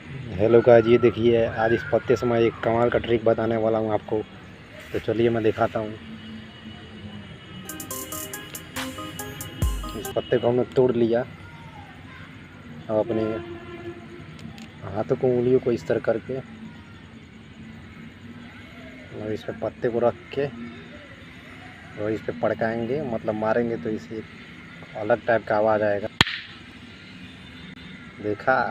Hello guys, ये देखिए आज इस पत्ते से मैं एक कमाल का ट्रिक बताने वाला हूँ आपको। तो चलिए मैं दिखाता हूँ। इस पत्ते को हमने तोड़ लिया। अब अपने हाथों को, उंगलियों को इस तरह करके और इस पे पत्ते को रख के और इस पे पड़काएंगे, मतलब मारेंगे तो इसे अलग टाइप का आवाज़ आएगा। देखा।